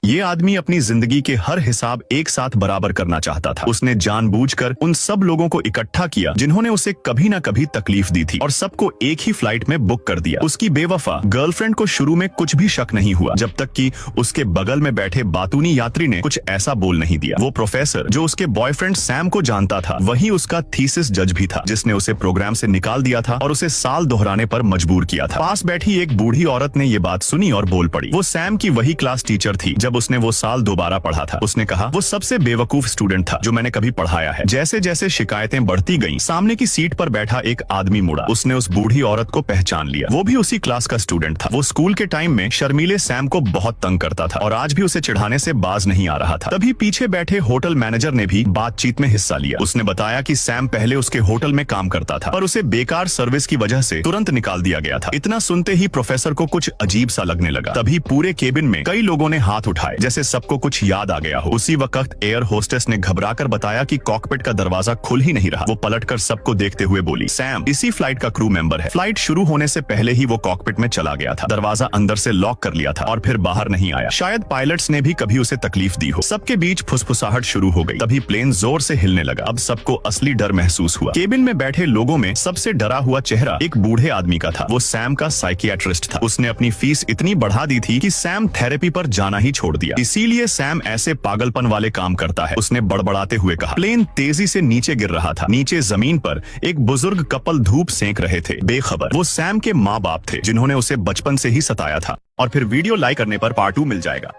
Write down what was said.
ये आदमी अपनी जिंदगी के हर हिसाब एक साथ बराबर करना चाहता था। उसने जानबूझकर उन सब लोगों को इकट्ठा किया जिन्होंने उसे कभी ना कभी तकलीफ दी थी और सबको एक ही फ्लाइट में बुक कर दिया। उसकी बेवफा गर्लफ्रेंड को शुरू में कुछ भी शक नहीं हुआ जब तक कि उसके बगल में बैठे बातूनी यात्री ने कुछ ऐसा बोल नहीं दिया। वो प्रोफेसर जो उसके बॉयफ्रेंड सैम को जानता था वही उसका थीसिस जज भी था जिसने उसे प्रोग्राम से निकाल दिया था और उसे साल दोहराने पर मजबूर किया था। पास बैठी एक बूढ़ी औरत ने ये बात सुनी और बोल पड़ी। वो सैम की वही क्लास टीचर थी जब उसने वो साल दोबारा पढ़ा था। उसने कहा वो सबसे बेवकूफ स्टूडेंट था जो मैंने कभी पढ़ाया है। जैसे जैसे शिकायतें बढ़ती गईं, सामने की सीट पर बैठा एक आदमी मुड़ा। उसने उस बूढ़ी औरत को पहचान लिया। वो भी उसी क्लास का स्टूडेंट था। वो स्कूल के टाइम में शर्मीले सैम को बहुत तंग करता था और आज भी उसे चिढ़ाने से बाज नहीं आ रहा था। तभी पीछे बैठे होटल मैनेजर ने भी बातचीत में हिस्सा लिया। उसने बताया कि सैम पहले उसके होटल में काम करता था पर उसे बेकार सर्विस की वजह से तुरंत निकाल दिया गया था। इतना सुनते ही प्रोफेसर को कुछ अजीब सा लगने लगा। तभी पूरे केबिन में कई लोगों ने हाथ उठाए जैसे सबको कुछ याद आ गया हो। उसी वक्त एयर होस्टेस ने घबराकर बताया कि कॉकपिट का दरवाजा खुल ही नहीं रहा। वो पलटकर सबको देखते हुए बोली, सैम इसी फ्लाइट का क्रू मेंबर है। फ्लाइट शुरू होने से पहले ही वो कॉकपिट में चला गया था। दरवाजा अंदर से लॉक कर लिया था और फिर बाहर नहीं आया। शायद पायलट्स ने भी कभी उसे तकलीफ दी हो। सबके बीच फुसफुसाहट शुरू हो गई। तभी प्लेन जोर से हिलने लगा। अब सबको असली डर महसूस हुआ। केबिन में बैठे लोगों में सबसे डरा हुआ चेहरा एक बूढ़े आदमी का था। वो सैम का साइकियाट्रिस्ट था। उसने अपनी फीस इतनी बढ़ा दी थी कि सैम थेरेपी पर जाना ही छोड़ दिया। इसीलिए सैम ऐसे पागलपन वाले काम करता है। उसने बड़बड़ाते हुए कहा। प्लेन तेजी से नीचे गिर रहा था। नीचे जमीन पर एक बुजुर्ग कपल धूप सेंक रहे थे। बेखबर वो सैम के माँ बाप थे जिन्होंने उसे बचपन से ही सताया था। और फिर वीडियो लाइक करने पर पार्ट 2 मिल जाएगा।